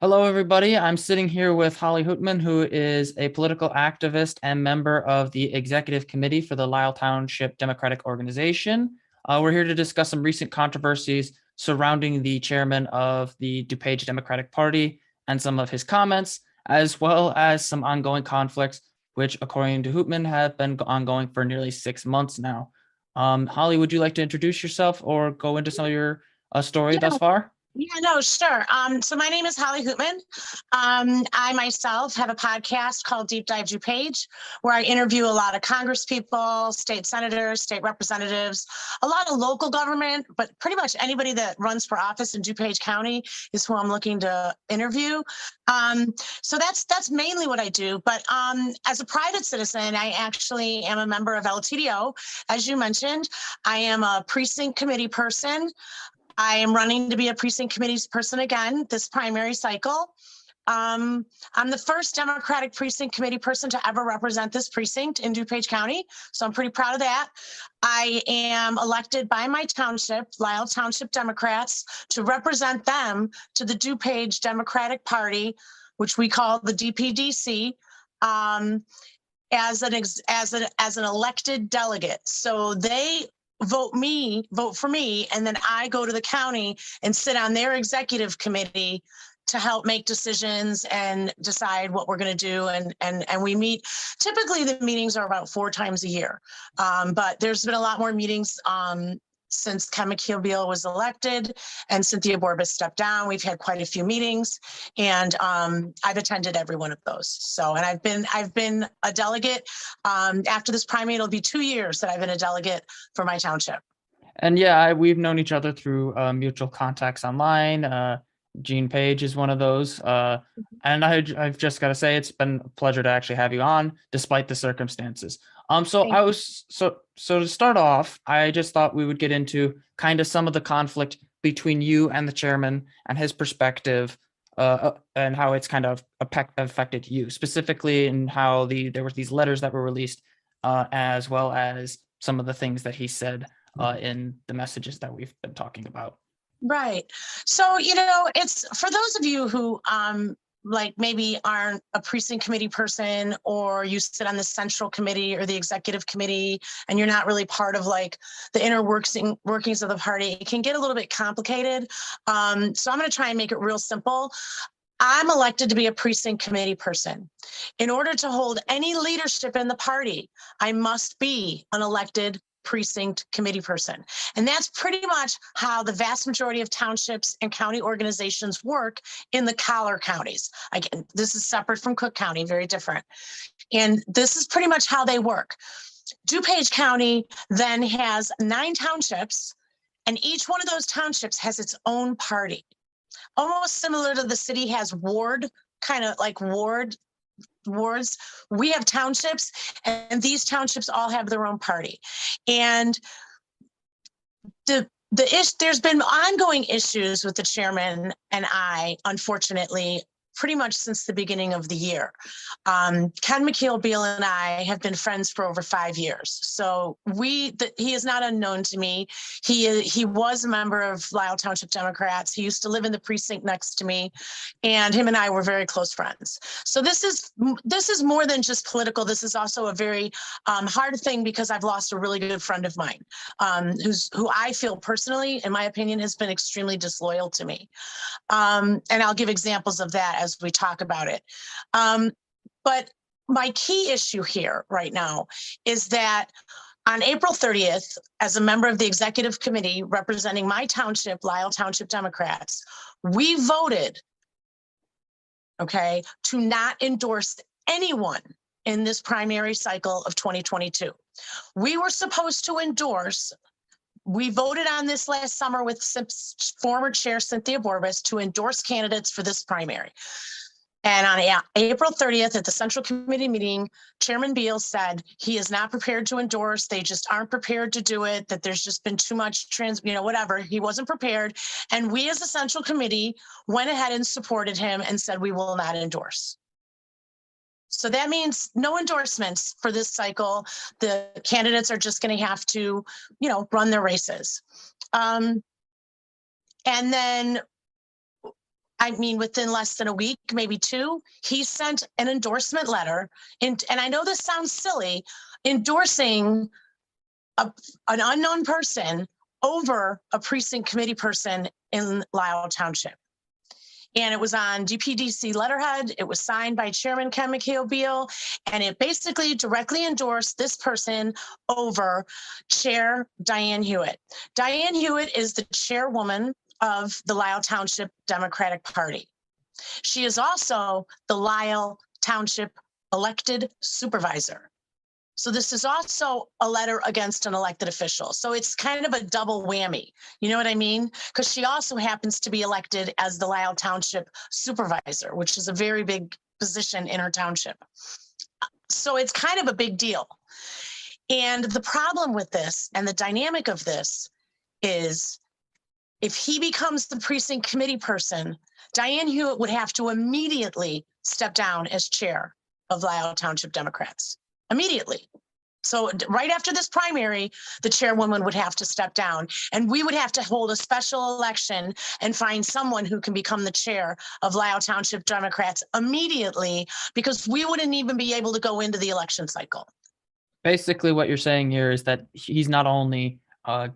Hello, everybody. I'm sitting here with Holly Hootman, who is a political activist and member of the executive committee for the Lisle Township Democratic Organization. We're here to discuss some recent controversies surrounding the chairman of the Dupage Democratic Party and some of his comments, as well as some ongoing conflicts, which, according to Hootman, have been ongoing for nearly 6 months now. Holly, would you like to introduce yourself or go into some of your story thus Yeah, far? yeah, no, sure. So my name is Holly Hootman. I myself have a podcast called Deep Dive Dupage, where I interview a lot of Congress people, state senators, state representatives, a lot of local government, but pretty much anybody that runs for office in Dupage County is who I'm looking to interview. So that's mainly what I do. But as a private citizen, I actually am a member of LTDO. As you mentioned, I am a precinct committee person. I am running to be a precinct committee person again this primary cycle. I'm the first Democratic precinct committee person to ever represent this precinct in Dupage County, so I'm pretty proud of that. I am elected by my township, Lisle Township Democrats, to represent them to the Dupage Democratic Party, which we call the DPDC. As an elected delegate. So they vote for me, and then I go to the county and sit on their executive committee to help make decisions and decide what we're going to do. And we meet. Typically, the meetings are about 4 times a year, but there's been a lot more meetings since Ken McKeown was elected and Cynthia Borbis stepped down. We've had quite a few meetings, and I've attended every one of those. So, and I've been a delegate. After this primary, it'll be 2 years that I've been a delegate for my township. And yeah, we've known each other through mutual contacts online. Gene Page is one of those. And I've just got to say, it's been a pleasure to actually have you on, despite the circumstances. Thank you. So to start off, I just thought we would get into kind of some of the conflict between you and the chairman and his perspective, and how it's kind of affected you specifically, and how there were these letters that were released, as well as some of the things that he said in the messages that we've been talking about. Right. So, it's for those of you who like maybe aren't a precinct committee person, or you sit on the central committee or the executive committee and you're not really part of like the inner workings of the party. It can get a little bit complicated. So I'm going to try and make it real simple. I'm elected to be a precinct committee person. In order to hold any leadership in the party, I must be an elected precinct committee person. And that's pretty much how the vast majority of townships and county organizations work in the collar counties. Again, this is separate from Cook County, very different. And this is pretty much how they work. DuPage County then has 9 townships, and each one of those townships has its own party. Almost similar to the city has kind of like wards. We have townships, and these townships all have their own party. And there's been ongoing issues with the chairman and I, unfortunately, pretty much since the beginning of the year. Ken McKeown and I have been friends for over 5 years. So he is not unknown to me. He was a member of Lisle Township Democrats. He used to live in the precinct next to me, and him and I were very close friends. So this is more than just political. This is also a very hard thing, because I've lost a really good friend of mine, who I feel personally, in my opinion, has been extremely disloyal to me. And I'll give examples of that as we talk about it. But my key issue here right now is that on April 30th, as a member of the executive committee representing my township, Lisle Township Democrats, we voted, to not endorse anyone in this primary cycle of 2022. We were supposed to endorse. We voted on this last summer with former chair Cynthia Borbis to endorse candidates for this primary. And on April 30th at the Central Committee meeting, Chairman Beal said he is not prepared to endorse. They just aren't prepared to do it, that there's just been too much whatever. He wasn't prepared. And we as a Central Committee went ahead and supported him and said we will not endorse. So that means no endorsements for this cycle. The candidates are just going to have to, run their races. And then I mean, within less than a week, maybe two, he sent an endorsement letter. And I know this sounds silly, endorsing an unknown person over a precinct committee person in Lisle Township. And it was on DPDC letterhead. It was signed by Chairman Ken McHale-Beal, and it basically directly endorsed this person over Chair Diane Hewitt. Diane Hewitt is the chairwoman of the Lisle Township Democratic Party. She is also the Lisle Township elected supervisor. So this is also a letter against an elected official. So it's kind of a double whammy. You know what I mean? Because she also happens to be elected as the Lisle Township supervisor, which is a very big position in her township. So it's kind of a big deal. And the problem with this and the dynamic of this is if he becomes the precinct committee person, Diane Hewitt would have to immediately step down as chair of Lisle Township Democrats. Immediately. So right after this primary, the chairwoman would have to step down, and we would have to hold a special election and find someone who can become the chair of Lisle Township Democrats immediately, because we wouldn't even be able to go into the election cycle. Basically, what you're saying here is that he's not only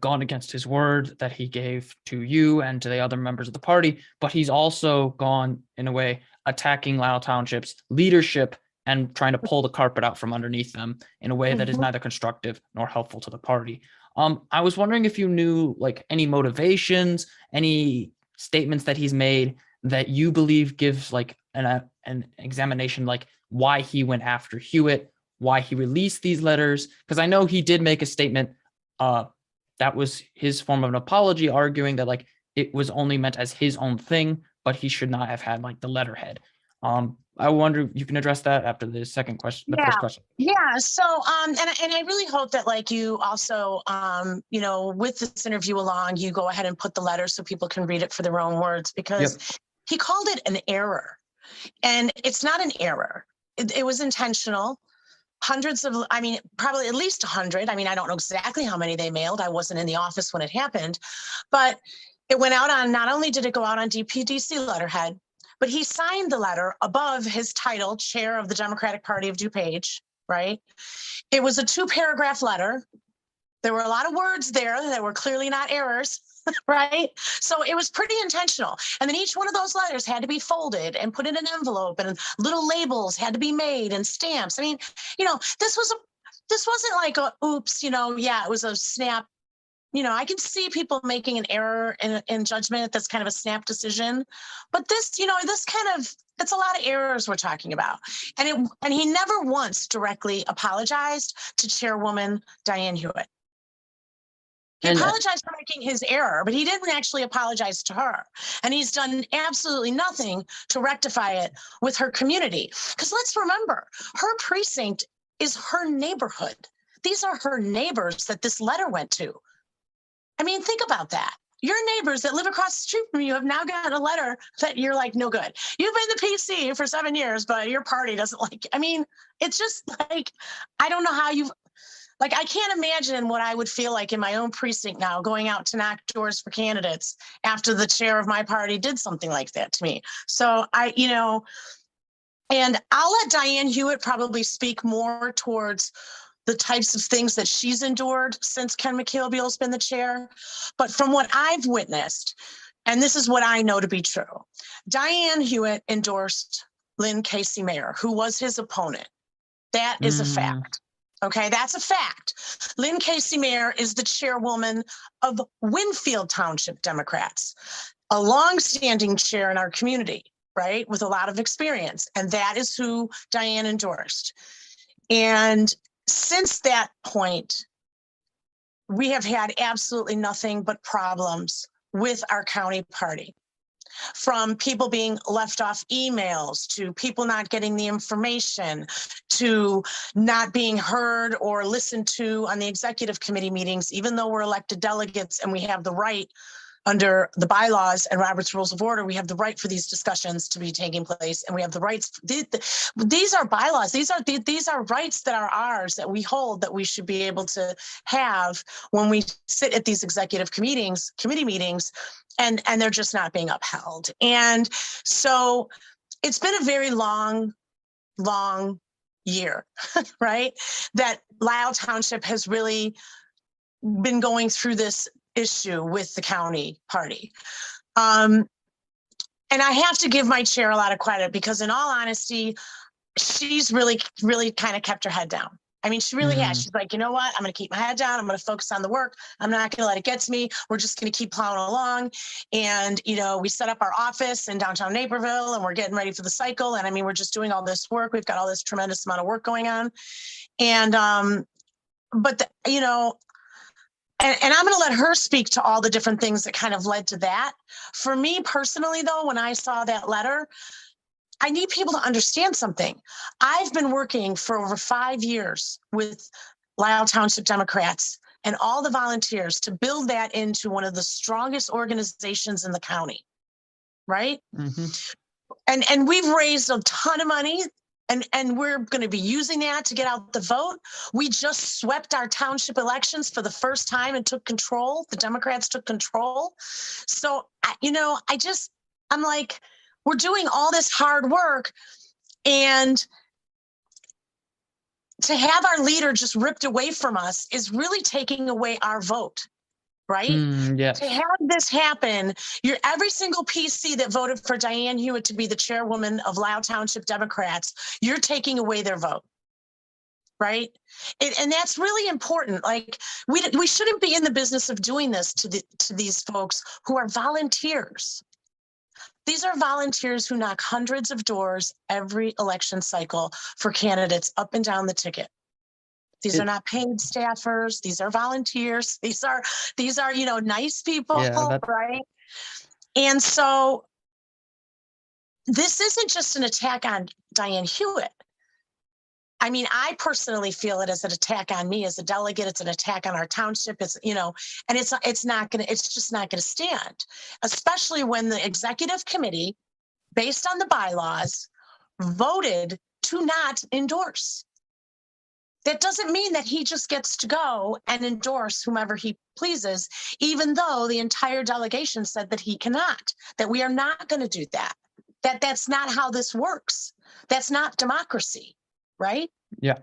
gone against his word that he gave to you and to the other members of the party, but he's also gone, in a way, attacking Lisle Township's leadership and trying to pull the carpet out from underneath them in a way that is neither constructive nor helpful to the party. I was wondering if you knew like any motivations, any statements that he's made that you believe gives like an examination, like why he went after Hewitt, why he released these letters. Because I know he did make a statement that was his form of an apology, arguing that like it was only meant as his own thing, but he should not have had like the letterhead. I wonder if you can address that after the second question, the first question. Yeah. So, and I really hope that like you also, you know, with this interview along, you go ahead and put the letter so people can read it for their own words, because he called it an error, and it's not an error. It was intentional. Hundreds of, I mean, probably at least 100. I mean, I don't know exactly how many they mailed. I wasn't in the office when it happened, but it went out on, not only did it go out on DPDC letterhead, but he signed the letter above his title, Chair of the Democratic Party of Dupage, right? It was a 2-paragraph letter. There were a lot of words there that were clearly not errors, right? So it was pretty intentional. And then each one of those letters had to be folded and put in an envelope, and little labels had to be made and stamps. I mean, you know, this wasn't like a oops, you know, yeah, it was a snap. You know, I can see people making an error in judgment. That's kind of a snap decision. But this, you know, this kind of, it's a lot of errors we're talking about. And he never once directly apologized to Chairwoman Diane Hewitt. He apologized for making his error, but he didn't actually apologize to her. And he's done absolutely nothing to rectify it with her community. Because let's remember, her precinct is her neighborhood. These are her neighbors that this letter went to. I mean, think about that. Your neighbors that live across the street from you have now got a letter that you're like, no good. You've been the PC for 7 years, but your party doesn't like, I mean, it's just like, I don't know how like, I can't imagine what I would feel like in my own precinct now, going out to knock doors for candidates after the chair of my party did something like that to me. So you know, and I'll let Diane Hewitt probably speak more towards the types of things that she's endured since Ken McHale-Beal's been the chair. But from what I've witnessed, and this is what I know to be true, Diane Hewitt endorsed Lynn Casey Mayer, who was his opponent. That is a fact. Okay, that's a fact. Lynn Casey Mayer is the chairwoman of Winfield Township Democrats, a longstanding chair in our community, right, with a lot of experience. And that is who Diane endorsed. And since that point, we have had absolutely nothing but problems with our county party. From people being left off emails, to people not getting the information, to not being heard or listened to on the executive committee meetings, even though we're elected delegates and we have the right under the bylaws and Robert's Rules of Order, we have the right for these discussions to be taking place, and we have the rights. These are bylaws. These are rights that are ours, that we hold, that we should be able to have when we sit at these executive committee meetings, and they're just not being upheld. And so it's been a very long year, right? That Lisle Township has really been going through this issue with the county party. And I have to give my chair a lot of credit, because in all honesty, she's really kind of kept her head down. I mean, she really has. She's like, you know what? I'm going to keep my head down. I'm going to focus on the work. I'm not going to let it get to me. We're just going to keep plowing along. And, we set up our office in downtown Naperville, and we're getting ready for the cycle. And I mean, we're just doing all this work. We've got all this tremendous amount of work going on. And, and I'm going to let her speak to all the different things that kind of led to that. For me personally, though, when I saw that letter, I need people to understand something. I've been working for over 5 years with Lisle Township Democrats and all the volunteers to build that into one of the strongest organizations in the county, right? And we've raised a ton of money. And we're going to be using that to get out the vote. We just swept our township elections for the first time and took control. The Democrats took control. So, I'm like, we're doing all this hard work, and to have our leader just ripped away from us is really taking away our vote. Right? Yes. To have this happen, every single PC that voted for Diane Hewitt to be the chairwoman of Lisle Township Democrats, you're taking away their vote. Right? And that's really important. Like, we shouldn't be in the business of doing this to these folks who are volunteers. These are volunteers who knock hundreds of doors every election cycle for candidates up and down the ticket. These are not paid staffers. These are volunteers. These are nice people, right? And so this isn't just an attack on Diane Hewitt. I mean, I personally feel it as an attack on me as a delegate. It's an attack on our township. It's, and it's just not going to stand, especially when the executive committee, based on the bylaws, voted to not endorse. That doesn't mean that he just gets to go and endorse whomever he pleases, even though the entire delegation said that he cannot, that we are not going to do that. That's not how this works. That's not democracy, right? Yeah.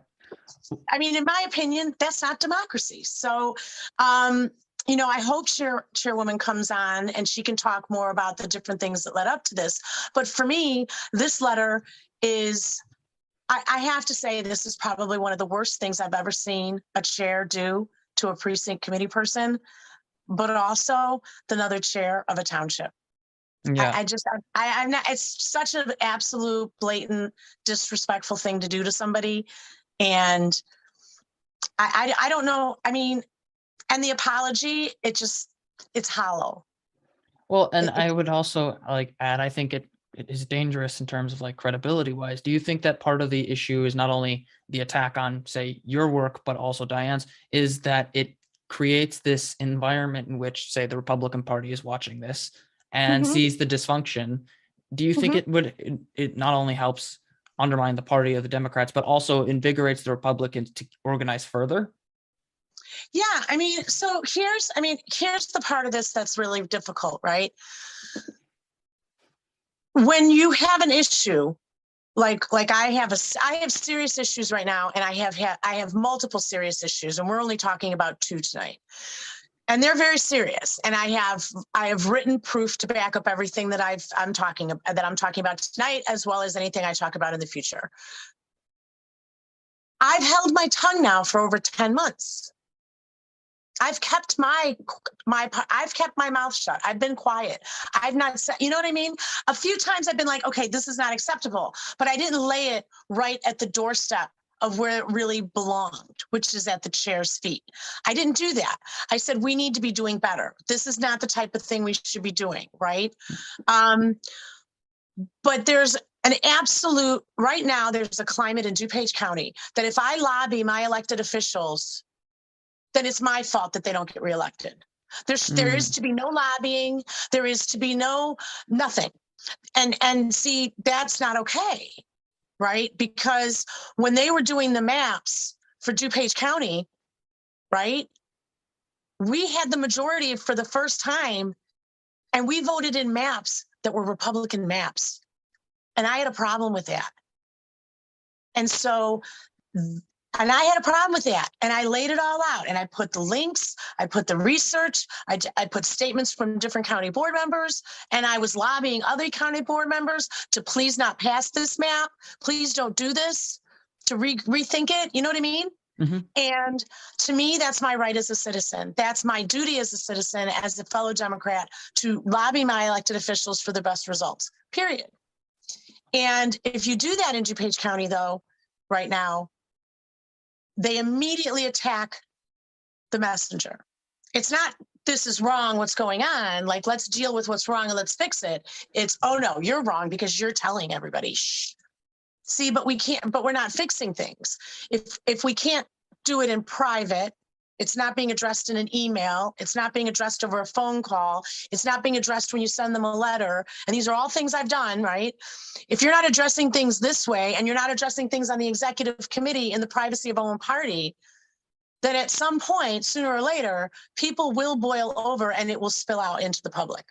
I mean, in my opinion, that's not democracy. So, I hope Chairwoman comes on and she can talk more about the different things that led up to this. But for me, this letter is, I have to say, this is probably one of the worst things I've ever seen a chair do to a precinct committee person, but also another chair of a township. Yeah. I'm not, it's such an absolute blatant disrespectful thing to do to somebody. And I don't know. I mean, and the apology, it's hollow. Well, and I would also add, I think it is dangerous in terms of credibility wise. Do you think that part of the issue is not only the attack on, say, your work, but also Diane's, is that it creates this environment in which, say, the Republican Party is watching this and sees the dysfunction? Do you think it not only helps undermine the party of the Democrats, but also invigorates the Republicans to organize further? Yeah, I mean, so here's the part of this that's really difficult, right? When you have an issue, like I have serious issues right now, and I have multiple serious issues, and we're only talking about 2 tonight. And they're very serious. And I have written proof to back up everything that I'm talking about tonight, as well as anything I talk about in the future. I've held my tongue now for over 10 months. I've kept my mouth shut. I've been quiet. I've not said, you know what I mean? A few times I've been like, okay, this is not acceptable, but I didn't lay it right at the doorstep of where it really belonged, which is at the chair's feet. I didn't do that. I said, we need to be doing better. This is not the type of thing we should be doing, right? But there's an absolute, right now, there's a climate in DuPage County that if I lobby my elected officials, then it's my fault that they don't get reelected. There is to be no lobbying. There is to be nothing. And see, that's not okay, right? Because when they were doing the maps for DuPage County, right, we had the majority for the first time, and we voted in maps that were Republican maps. And I had a problem with that. And so, and I had a problem with that. And I laid it all out. And I put the links, I put the research, I put statements from different county board members. And I was lobbying other county board members to please not pass this map. Please don't do this, to rethink it. You know what I mean? Mm-hmm. And to me, that's my right as a citizen. That's my duty as a citizen, as a fellow Democrat, to lobby my elected officials for the best results, period. And if you do that in DuPage County, though, right now, they immediately attack the messenger. It's not, this is wrong, what's going on? Like, let's deal with what's wrong and let's fix it. It's, oh no, you're wrong because you're telling everybody, shh. See, but we're not fixing things. If we can't do it in private, it's not being addressed in an email. It's not being addressed over a phone call. It's not being addressed when you send them a letter. And these are all things I've done, right? If you're not addressing things this way, and you're not addressing things on the executive committee in the privacy of our own party, then at some point, sooner or later, people will boil over and it will spill out into the public.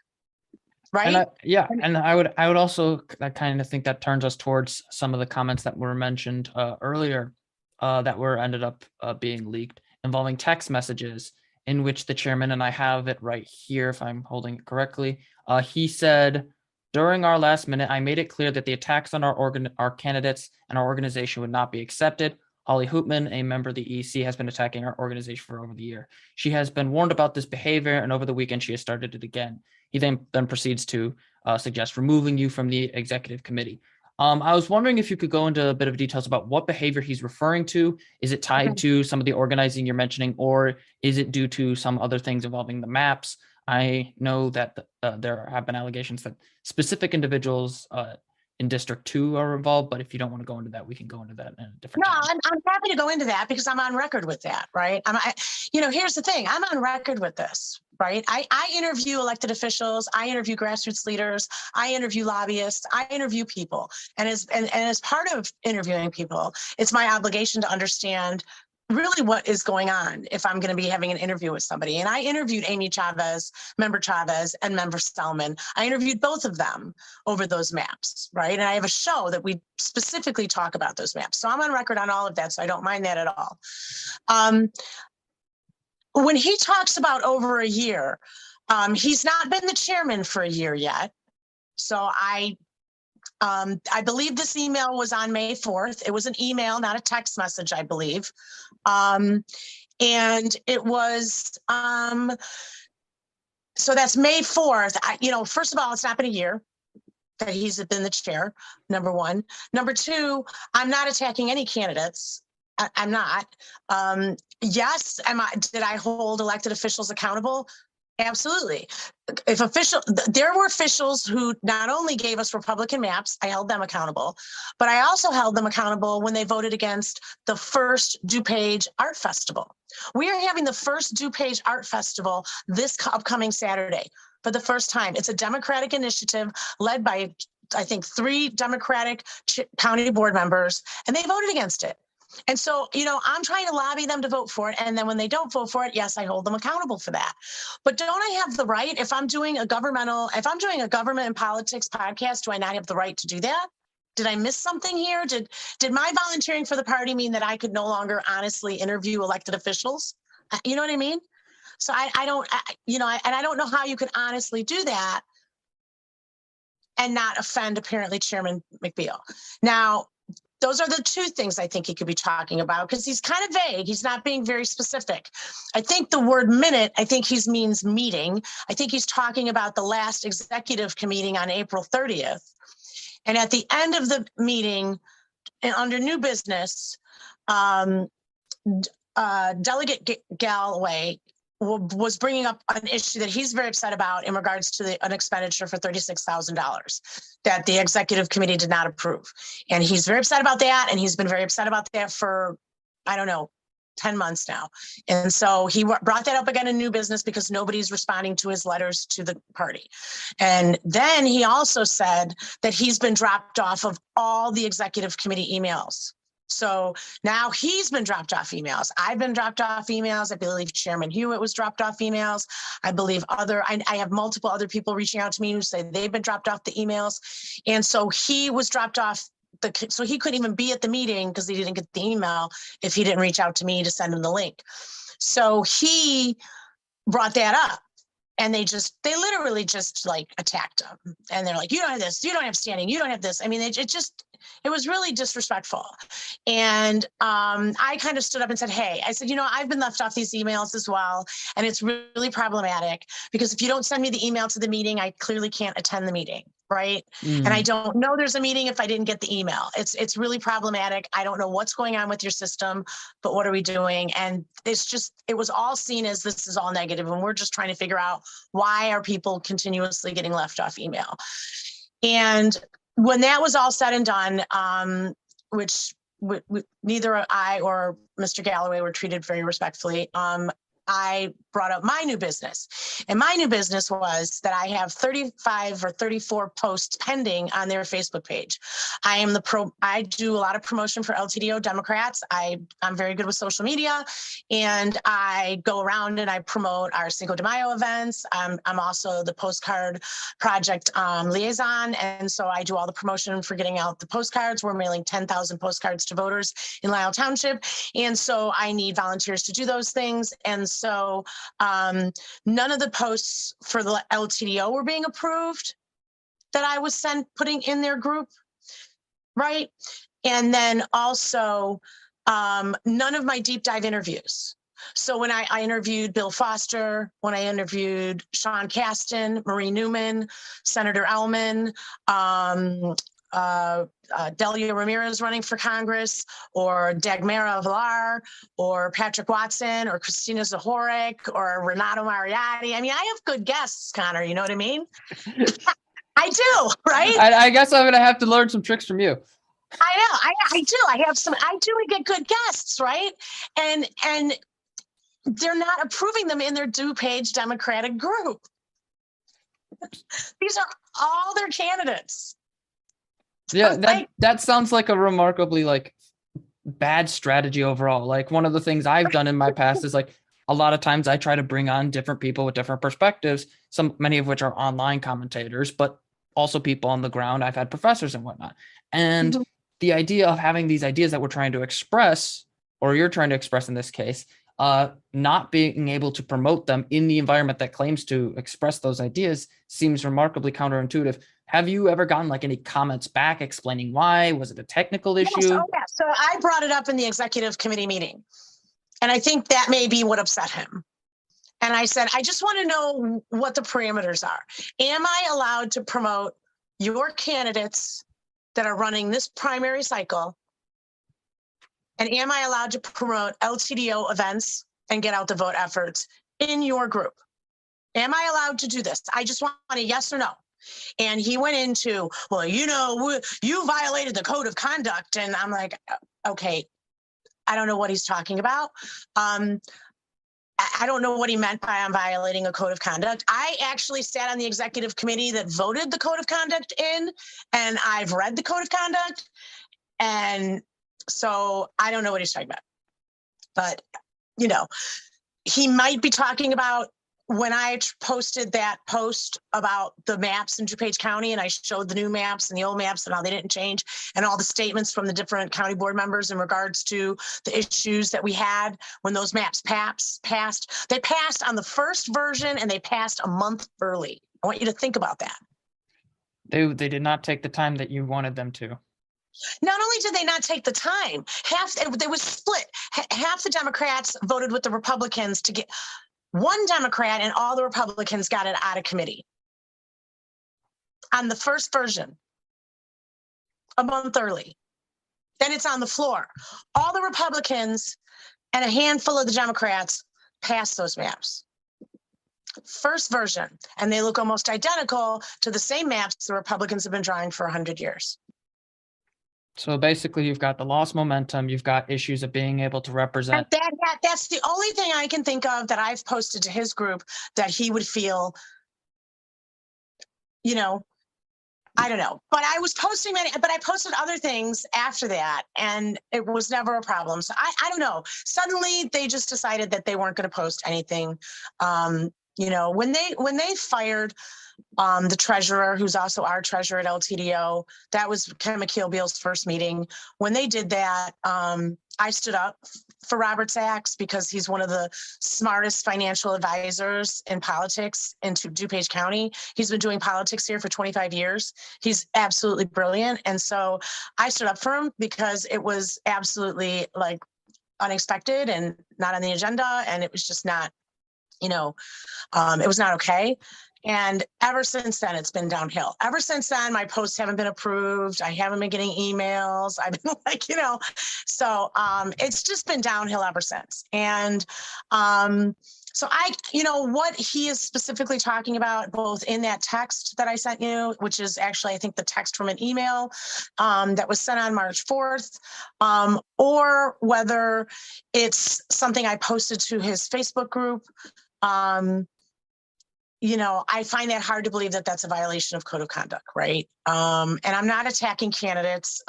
Right? And I would also, I kind of think that turns us towards some of the comments that were mentioned earlier that were ended up being leaked, involving text messages in which the chairman, and I have it right here if I'm holding it correctly, he said, during our last minute, I made it clear that the attacks on our candidates and our organization would not be accepted. Holly Hootman, a member of the EC, has been attacking our organization for over the year. She has been warned about this behavior, and over the weekend, she has started it again. He then proceeds to suggest removing you from the executive committee. I was wondering if you could go into a bit of details about what behavior he's referring to. Is it tied to some of the organizing you're mentioning, or is it due to some other things involving the maps? I know that there have been allegations that specific individuals in District 2 are involved, but if you don't want to go into that, we can go into that in a different time. I'm happy to go into that because I'm on record with that, right? Here's the thing, I'm on record with this, right? I interview elected officials, I interview grassroots leaders, I interview lobbyists, I interview people. And as part of interviewing people, it's my obligation to understand really what is going on if I'm going to be having an interview with somebody. And I interviewed Amy Chavez, Member Chavez, and Member Selman. I interviewed both of them over those maps, right? And I have a show that we specifically talk about those maps. So I'm on record on all of that, so I don't mind that at all. When he talks about over a year, he's not been the chairman for a year yet. So I believe this email was on May 4th. It was an email, not a text message, I believe. And it was, so that's May 4th. First of all, it's not been a year that he's been the chair, number one. Number two, I'm not attacking any candidates. I'm not. Yes, did I hold elected officials accountable? Absolutely. There were officials who not only gave us Republican maps, I held them accountable, but I also held them accountable when they voted against the first DuPage Art Festival. We are having the first DuPage Art Festival this upcoming Saturday for the first time. It's a Democratic initiative led by, I think, 3 Democratic county board members, and they voted against it. And so, I'm trying to lobby them to vote for it. And then when they don't vote for it, yes, I hold them accountable for that. But don't I have the right, if I'm doing a government and politics podcast, do I not have the right to do that? Did I miss something here? Did my volunteering for the party mean that I could no longer honestly interview elected officials? You know what I mean? So I don't know how you could honestly do that and not offend apparently Chairman McBeal. Now, those are the 2 things I think he could be talking about, because he's kind of vague. He's not being very specific. I think the word minute, I think he means meeting. I think he's talking about the last executive committee on April 30th. And at the end of the meeting, under new business, Delegate Galloway was bringing up an issue that he's very upset about in regards to an expenditure for $36,000 that the executive committee did not approve. And he's very upset about that. And he's been very upset about that for, I don't know, 10 months now. And so he brought that up again in new business because nobody's responding to his letters to the party. And then he also said that he's been dropped off of all the executive committee emails. So now he's been dropped off emails. I've been dropped off emails. I believe Chairman Hewitt was dropped off emails. I believe I have multiple other people reaching out to me who say they've been dropped off the emails. And so he was dropped off. So he couldn't even be at the meeting because he didn't get the email if he didn't reach out to me to send him the link. So he brought that up. And they literally just like attacked him. And they're like, you don't have this, you don't have standing, you don't have this. I mean, it was really disrespectful. And I kind of stood up and said, hey, I said, I've been left off these emails as well. And it's really problematic because if you don't send me the email to the meeting, I clearly can't attend the meeting. Right. And I don't know there's a meeting if I didn't get the email. It's really problematic. I don't know what's going on with your system, but what are we doing? And it was all seen as this is all negative, and we're just trying to figure out why are people continuously getting left off email. And when that was all said and done, which neither I or Mr. Galloway were treated very respectfully, I brought up my new business. And my new business was that I have 35 or 34 posts pending on their Facebook page. I do a lot of promotion for LTDO Democrats. I'm very good with social media, and I go around and I promote our Cinco de Mayo events. I'm also the postcard project liaison. And so I do all the promotion for getting out the postcards. We're mailing 10,000 postcards to voters in Lisle Township. And so I need volunteers to do those things. And so none of the posts for the LTDO were being approved that I was putting in their group, right? And then also none of my deep dive interviews. So when I interviewed Bill Foster, when I interviewed Sean Casten, Marie Newman, Senator Ellman, Delia Ramirez running for Congress, or Dagmara Villar, or Patrick Watson, or Christina Zahorik, or Renato Mariotti. I mean, I have good guests, Connor, you know what I mean? I do, right? I guess I'm going to have to learn some tricks from you. I know, I do. I do get good guests, right? And they're not approving them in their Dupage Democratic group. These are all their candidates. Yeah, that sounds like a remarkably bad strategy overall. Like, one of the things I've done in my past is a lot of times I try to bring on different people with different perspectives, many of which are online commentators, but also people on the ground. I've had professors and whatnot. And the idea of having these ideas that we're trying to express, or you're trying to express in this case, not being able to promote them in the environment that claims to express those ideas seems remarkably counterintuitive. Have you ever gotten any comments back explaining why? Was it a technical issue? Yes, so I brought it up in the executive committee meeting, and I think that may be what upset him. And I said, I just want to know what the parameters are. Am I allowed to promote your candidates that are running this primary cycle? And am I allowed to promote LTDO events and get out the vote efforts in your group? Am I allowed to do this? I just want a yes or no. And he went into, well, you violated the code of conduct. And I'm like, okay, I don't know what he's talking about. I don't know what he meant by I'm violating a code of conduct. I actually sat on the executive committee that voted the code of conduct in, and I've read the code of conduct. And so I don't know what he's talking about. But, he might be talking about when I posted that post about the maps in DuPage County, and I showed the new maps and the old maps and how they didn't change, and all the statements from the different county board members in regards to the issues that we had when those maps passed. They passed on the first version, and they passed a month early. I want you to think about that. They did not take the time that you wanted them to. Not only did they not take the time, they was split. Half the Democrats voted with the Republicans to get one Democrat, and all the Republicans got it out of committee on the first version a month early. Then it's on the floor. All the Republicans and a handful of the Democrats passed those maps. First version, and they look almost identical to the same maps the Republicans have been drawing for 100 years. So basically, you've got the lost momentum. You've got issues of being able to represent. That's the only thing I can think of that I've posted to his group that he would feel, you know, I don't know, but I was posting but I posted other things after that and it was never a problem. So I don't know. Suddenly they just decided that they weren't going to post anything. When they fired the treasurer, who's also our treasurer at LTDO, that was Ken McKeel-Beal's first meeting. When they did that, I stood up for Robert Sachs because he's one of the smartest financial advisors in politics in DuPage County. He's been doing politics here for 25 years. He's absolutely brilliant. And so I stood up for him because it was absolutely like unexpected and not on the agenda. And it was just not, it was not okay. And ever since then, it's been downhill. Ever since then, my posts haven't been approved. I haven't been getting emails. I've been so it's just been downhill ever since. And so what he is specifically talking about, both in that text that I sent you, which is actually, I think, the text from an email that was sent on March 4th, or whether it's something I posted to his Facebook group. I find that hard to believe that that's a violation of code of conduct, right? And I'm not attacking candidates.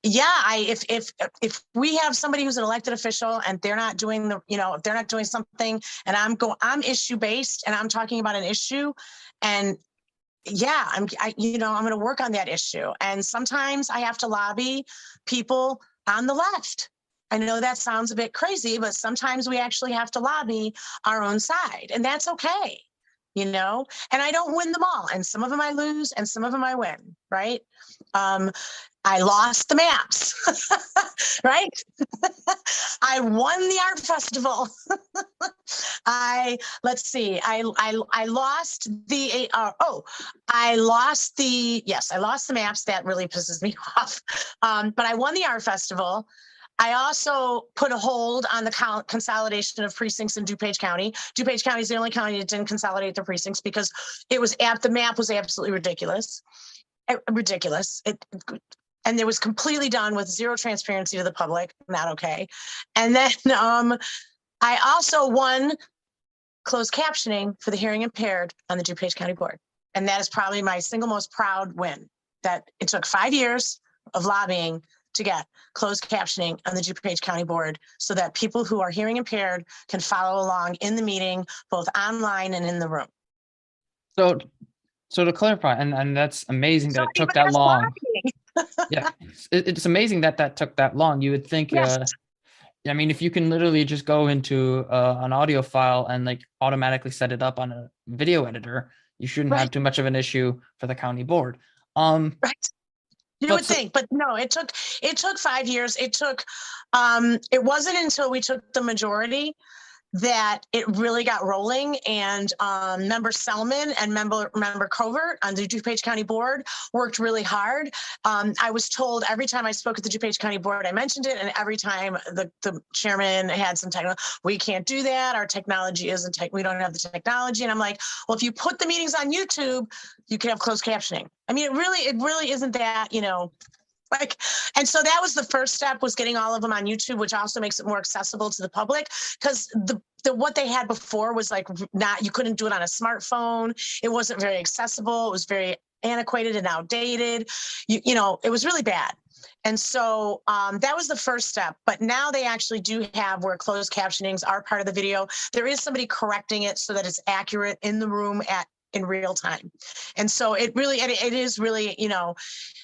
If we have somebody who's an elected official and they're not doing if they're not doing something, and I'm issue based and I'm talking about an issue, and I'm going to work on that issue. And sometimes I have to lobby people on the left. I know that sounds a bit crazy, but sometimes we actually have to lobby our own side, and that's okay. And I don't win them all. And some of them I lose and some of them I win, right? I lost the maps, right? I won the art festival. I lost the, I lost the maps. That really pisses me off. But I won the art festival. I also put a hold on the consolidation of precincts in Dupage County. Dupage County is the only county that didn't consolidate the precincts because the map was absolutely ridiculous. And it was completely done with zero transparency to the public. Not okay. And then I also won closed captioning for the hearing impaired on the Dupage County Board. And that is probably my single most proud win. That it took 5 years of lobbying to get closed captioning on the Dupage County Board so that people who are hearing impaired can follow along in the meeting, both online and in the room. So to clarify, and that's amazing that it took that long. Yeah, it's amazing that took that long. You would think, yes. If you can literally just go into an audio file and like automatically set it up on a video editor, you shouldn't have too much of an issue for the county board. Right. You would think, but no, it took 5 years. It wasn't until we took the majority that it really got rolling, and member Selman and member Covert on the DuPage County Board worked really hard. I was told every time I spoke at the DuPage County Board, I mentioned it, and every time the chairman had some technical, we can't do that. Our technology isn't we don't have the technology. And I'm like, well, if you put the meetings on YouTube, you can have closed captioning. I mean, it really isn't that, and so that was the first step, was getting all of them on YouTube, which also makes it more accessible to the public, because what they had before was you couldn't do it on a smartphone. It wasn't very accessible. It was very antiquated and outdated. It was really bad. And so that was the first step. But now they actually do have where closed captionings are part of the video. There is somebody correcting it so that it's accurate in the room in real time. And so it is really,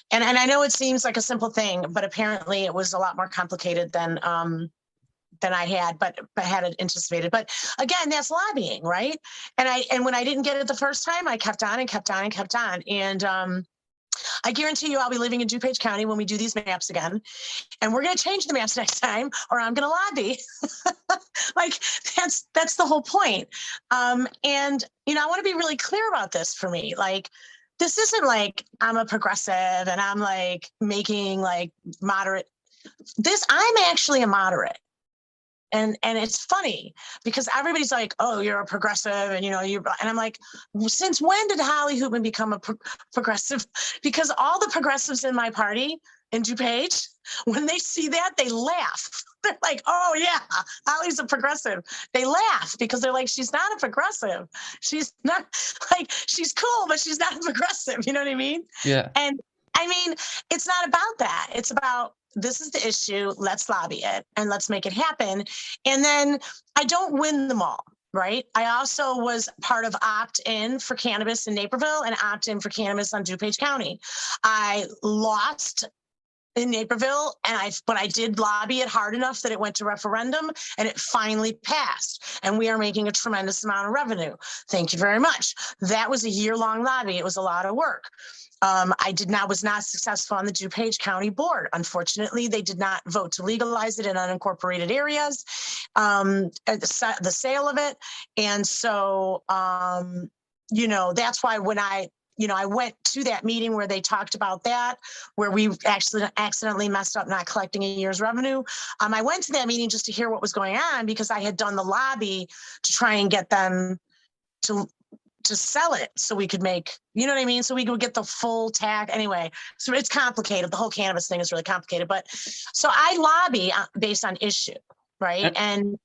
and I know it seems like a simple thing, but apparently it was a lot more complicated than I had, but had it anticipated. But again, that's lobbying, right? And when I didn't get it the first time, I kept on and kept on and kept on. And I guarantee you I'll be living in DuPage County when we do these maps again. And we're going to change the maps next time, or I'm going to lobby. That's the whole point. And, I want to be really clear about this for me. This isn't like I'm a progressive and I'm making moderate. I'm actually a moderate. And it's funny because everybody's like, oh, you're a progressive, and and I'm like, since when did Holly Hootman become a progressive? Because all the progressives in my party in DuPage, when they see that, they laugh. They're like, oh yeah, Holly's a progressive. They laugh because they're like, she's not a progressive. She's not, like, she's cool, but she's not a progressive. You know what I mean? Yeah. And I mean, it's not about that. It's about, this is the issue. Let's lobby it and let's make it happen. And then I don't win them all. Right. I also was part of opt-in for cannabis in Naperville and opt-in for cannabis on DuPage County. I lost in Naperville, but I did lobby it hard enough that it went to referendum and it finally passed. And we are making a tremendous amount of revenue. Thank you very much. That was a year-long lobby. It was a lot of work. Was not successful on the DuPage County Board. Unfortunately, they did not vote to legalize it in unincorporated areas, the sale of it. And so, that's why when I went to that meeting where they talked about that, where we actually accidentally messed up not collecting a year's revenue. I went to that meeting just to hear what was going on because I had done the lobby to try and get them to sell it so we could make, you know what I mean? So we could get the full tag anyway. So it's complicated. The whole cannabis thing is really complicated. But so I lobby based on issue, right? And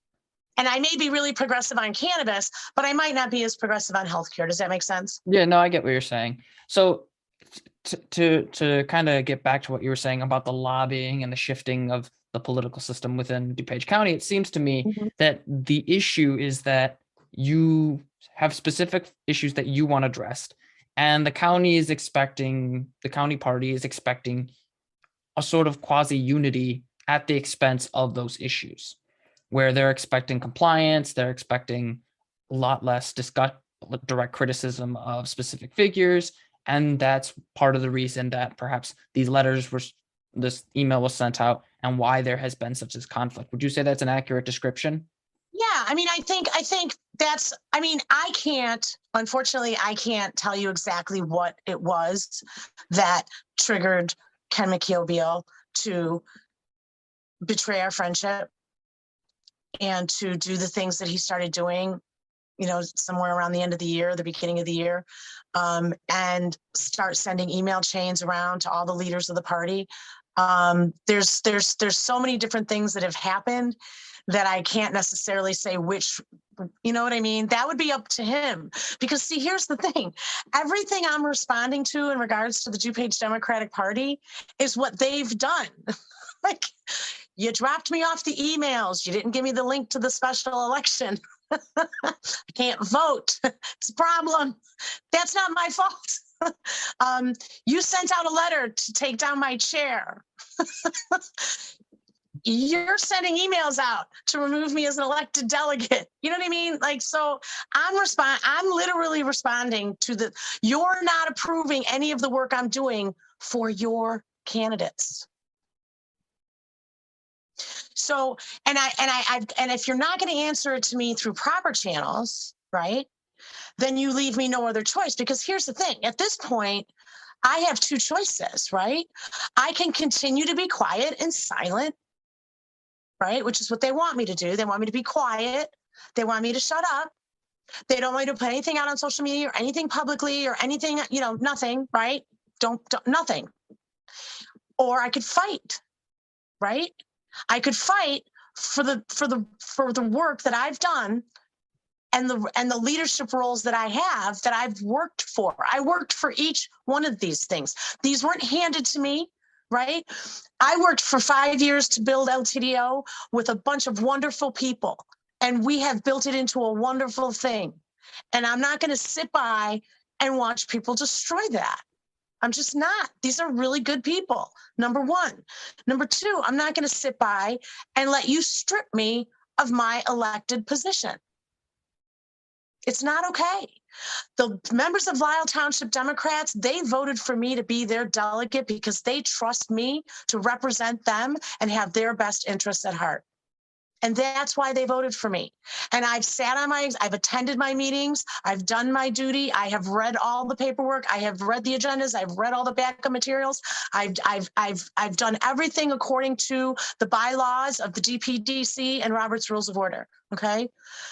I may be really progressive on cannabis, but I might not be as progressive on healthcare. Does that make sense? Yeah, no, I get what you're saying. So to kind of get back to what you were saying about the lobbying and the shifting of the political system within DuPage County, it seems to me that the issue is that you have specific issues that you want addressed, and the county party is expecting a sort of quasi unity at the expense of those issues, where they're expecting compliance, they're expecting a lot less direct criticism of specific figures. And that's part of the reason that perhaps this email was sent out and why there has been such a conflict. Would you say that's an accurate description? Yeah, I mean, I think that's, unfortunately, I can't tell you exactly what it was that triggered Ken McKeown to betray our friendship and to do the things that he started doing, somewhere around the end of the year, the beginning of the year, and start sending email chains around to all the leaders of the party. There's so many different things that have happened that I can't necessarily say which, you know what I mean? That would be up to him. Because see, here's the thing. Everything I'm responding to in regards to the DuPage Democratic Party is what they've done. Like, you dropped me off the emails. You didn't give me the link to the special election. I can't vote. It's a problem. That's not my fault. You sent out a letter to take down my chair. You're sending emails out to remove me as an elected delegate. You know what I mean? Like, so I'm literally responding to you're not approving any of the work I'm doing for your candidates. So, and if you're not going to answer it to me through proper channels, right, then you leave me no other choice. Because here's the thing, at this point, I have two choices, right? I can continue to be quiet and silent, right? Which is what they want me to do. They want me to be quiet. They want me to shut up. They don't want me to put anything out on social media or anything publicly or anything, nothing, right? Don't nothing. Or I could fight, right? I could fight for the work that I've done and the leadership roles that I have, that I've worked for. I worked for each one of these things. These weren't handed to me, right? I worked for 5 years to build LTDO with a bunch of wonderful people, and we have built it into a wonderful thing. And I'm not going to sit by and watch people destroy that. I'm just not. These are really good people, number one. Number two, I'm not going to sit by and let you strip me of my elected position. It's not okay. The members of Lisle Township Democrats, they voted for me to be their delegate because they trust me to represent them and have their best interests at heart. And that's why they voted for me. And I've I've attended my meetings. I've done my duty. I have read all the paperwork. I have read the agendas. I've read all the backup materials. I've done everything according to the bylaws of the DPDC and Robert's Rules of Order. Okay.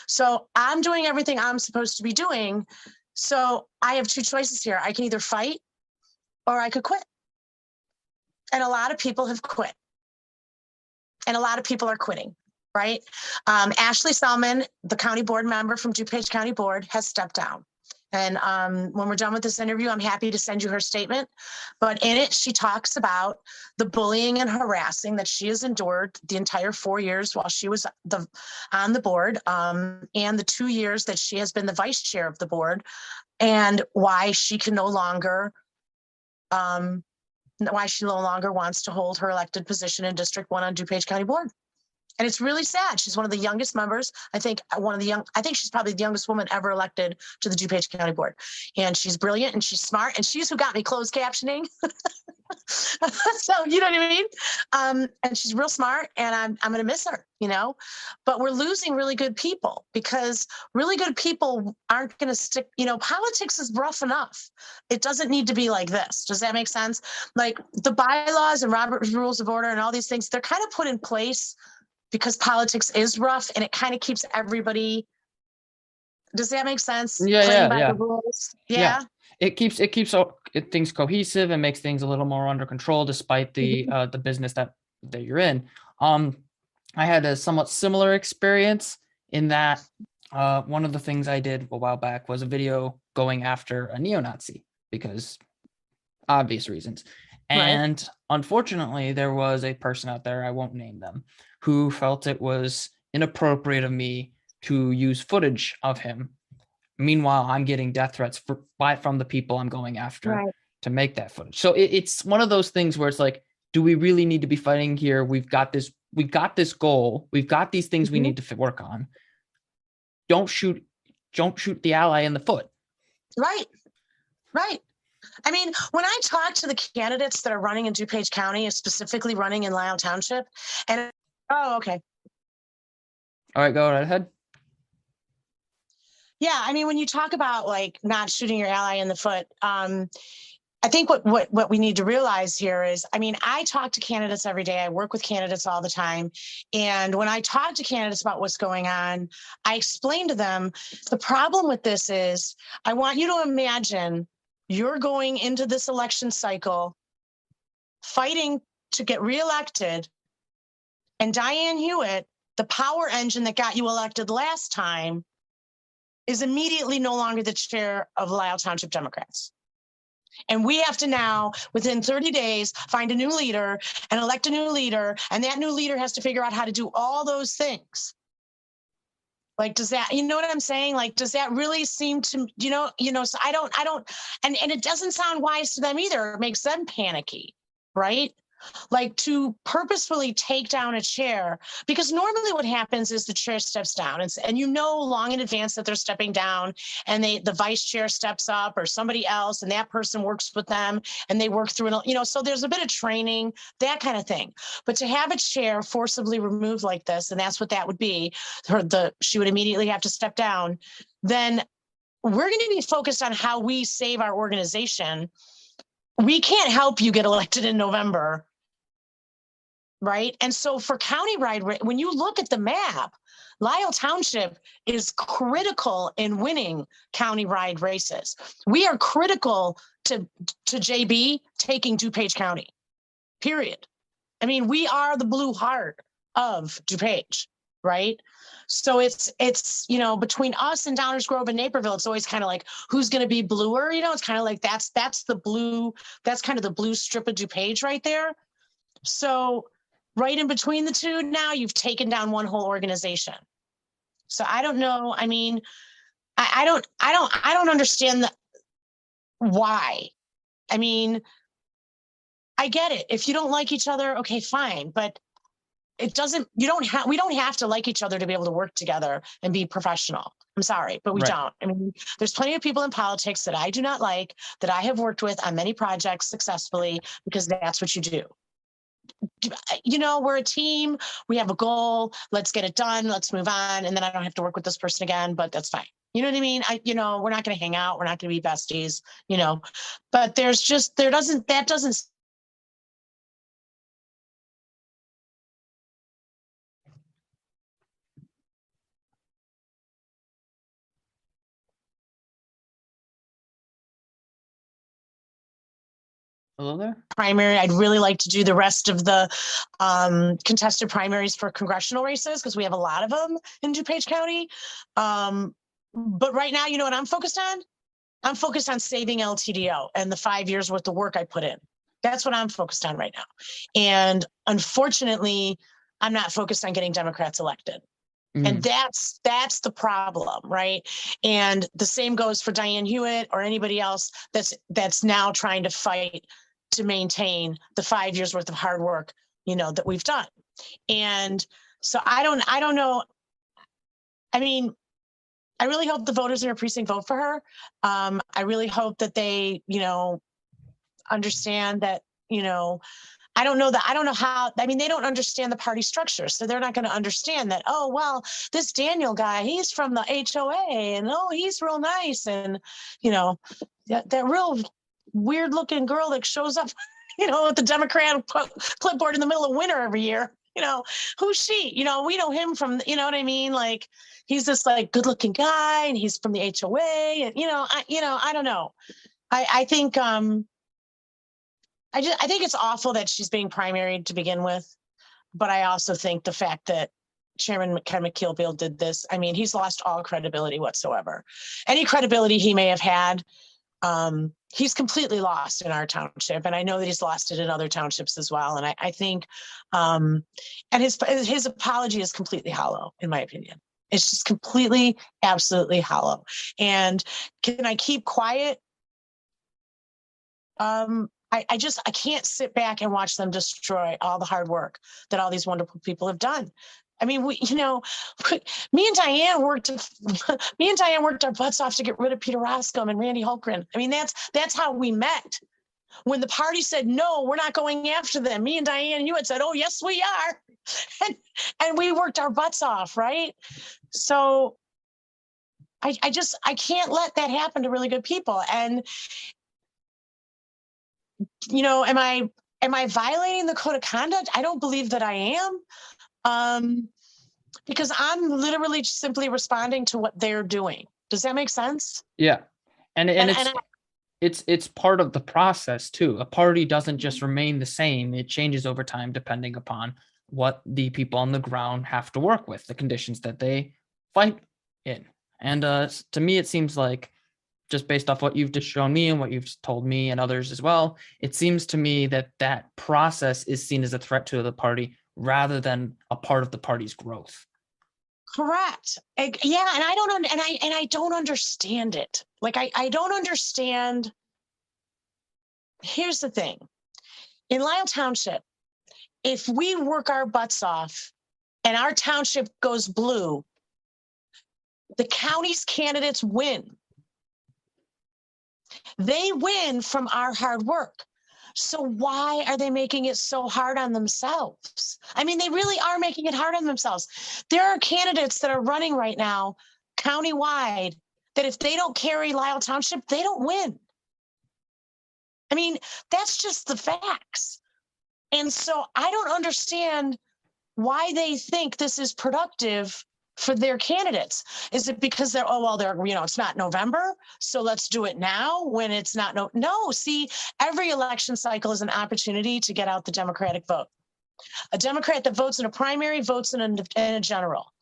So I'm doing everything I'm supposed to be doing. So I have two choices here. I can either fight or I could quit. And a lot of people have quit. And a lot of people are quitting, right? Ashley Selman, the county board member from DuPage County Board, has stepped down. And when we're done with this interview, I'm happy to send you her statement. But in it, she talks about the bullying and harassing that she has endured the entire 4 years while she was on the board, and the 2 years that she has been the vice chair of the board, and why she can no longer wants to hold her elected position in District 1 on DuPage County Board. And it's really sad. She's one of the youngest members. I think she's probably the youngest woman ever elected to the DuPage County Board. And she's brilliant and she's smart. And she's who got me closed captioning. So, you know what I mean? And she's real smart and I'm going to miss her, but we're losing really good people because really good people aren't going to stick. Politics is rough enough. It doesn't need to be like this. Does that make sense? Like the bylaws and Robert's Rules of Order and all these things, they're kind of put in place because politics is rough and it kind of keeps everybody. Does that make sense? Playing by the rules. Yeah. It keeps things cohesive and makes things a little more under control, despite the business that you're in. I had a somewhat similar experience in that one of the things I did a while back was a video going after a neo-Nazi because obvious reasons. And unfortunately, there was a person out there, I won't name them, who felt it was inappropriate of me to use footage of him. Meanwhile, I'm getting death threats from the people I'm going after to make that footage. So it's one of those things where it's like, do we really need to be fighting here? We've got this goal. We've got these things we need to work on. Don't shoot the ally in the foot. Right. I mean, when I talk to the candidates that are running in DuPage County, specifically running in Lisle Township, and okay. All right, go right ahead. Yeah, I mean, when you talk about like not shooting your ally in the foot, I think what we need to realize here is, I mean, I talk to candidates every day. I work with candidates all the time. And when I talk to candidates about what's going on, I explain to them the problem with this is I want you to imagine you're going into this election cycle fighting to get reelected. And Diane Hewitt, the power engine that got you elected last time, is immediately no longer the chair of Lisle Township Democrats. And we have to now, within 30 days, find a new leader and elect a new leader. And that new leader has to figure out how to do all those things. Like, does that, you know what I'm saying? Like, does that really seem to, so I don't, and it doesn't sound wise to them either. It makes them panicky, right? Like to purposefully take down a chair, because normally what happens is the chair steps down and you know long in advance that they're stepping down and the vice chair steps up or somebody else and that person works with them and they work through it, so there's a bit of training, that kind of thing. But to have a chair forcibly removed like this, and that's what that would be, she would immediately have to step down, then we're going to be focused on how we save our organization. We can't help you get elected in November. Right. And so for countywide, when you look at the map, Lisle Township is critical in winning countywide races. We are critical to JB taking DuPage County, period. I mean, we are the blue heart of DuPage, right? So it's between us and Downers Grove and Naperville, it's always kind of like, who's going to be bluer? It's kind of like that's the blue, that's kind of the blue strip of DuPage right there. So right in between the two, now you've taken down one whole organization. So I don't know. I mean, I don't understand why. I mean, I get it. If you don't like each other, okay, fine. But we don't have to like each other to be able to work together and be professional. I'm sorry, but we don't. I mean, there's plenty of people in politics that I do not like, that I have worked with on many projects successfully, because that's what you do. We're a team, we have a goal, let's get it done, let's move on, and then I don't have to work with this person again, but that's fine. You know what I mean? We're not going to hang out, we're not going to be besties, but that doesn't. Hello there. primary. I'd really like to do the rest of the contested primaries for congressional races because we have a lot of them in DuPage County. But right now, you know what I'm focused on? I'm focused on saving LTDO and the 5 years worth of work I put in. That's what I'm focused on right now. And unfortunately, I'm not focused on getting Democrats elected. And that's the problem, right? And the same goes for Diane Hewitt or anybody else that's now trying to fight to maintain the 5 years worth of hard work, you know, that we've done. And so I don't know. I mean, I really hope the voters in her precinct vote for her. I really hope that they, you know, understand that, you know, I don't know how, I mean, they don't understand the party structure. So they're not going to understand that, oh, well, this Daniel guy, he's from the HOA and oh, he's real nice. And, you know, that real weird looking girl that shows up, you know, with the Democrat clipboard in the middle of winter every year, you know, who's she? You know, we know him from, you know what I mean? Like, he's this like good looking guy and he's from the HOA and, I don't know. I think, I think it's awful that she's being primaried to begin with, but I also think the fact that Chairman Ken McKeelbill did this, I mean, he's lost all credibility whatsoever. Any credibility he may have had, he's completely lost in our township, and I know that he's lost it in other townships as well. And I think, and his apology is completely hollow, in my opinion. It's just completely, absolutely hollow. And can I keep quiet? I can't sit back and watch them destroy all the hard work that all these wonderful people have done. I mean, me and Diane worked our butts off to get rid of Peter Roscom and Randy Holgren. I mean, that's how we met. When the party said, no, we're not going after them, me and Diane Hewitt said, oh, yes, we are. And we worked our butts off, right? So I can't let that happen to really good people. And you know, am I violating the code of conduct? I don't believe that I am, because I'm literally simply responding to what they're doing. Does that make sense? Yeah, and it's part of the process too. A party doesn't just remain the same; it changes over time depending upon what the people on the ground have to work with, the conditions that they fight in. And to me, it seems like, just based off what you've just shown me and what you've told me and others as well, it seems to me that that process is seen as a threat to the party rather than a part of the party's growth. Correct. Yeah, and I don't understand it. Like I don't understand. Here's the thing. In Lisle Township, if we work our butts off and our township goes blue, the county's candidates win. They win from our hard work. So why are they making it so hard on themselves? I mean, they really are making it hard on themselves. There are candidates that are running right now countywide that if they don't carry Lisle Township, they don't win. I mean, that's just the facts. And so I don't understand why they think this is productive for their candidates. Is it because they're, it's not November, so let's do it now when it's not? No, see, every election cycle is an opportunity to get out the Democratic vote. A Democrat that votes in a primary votes in a general.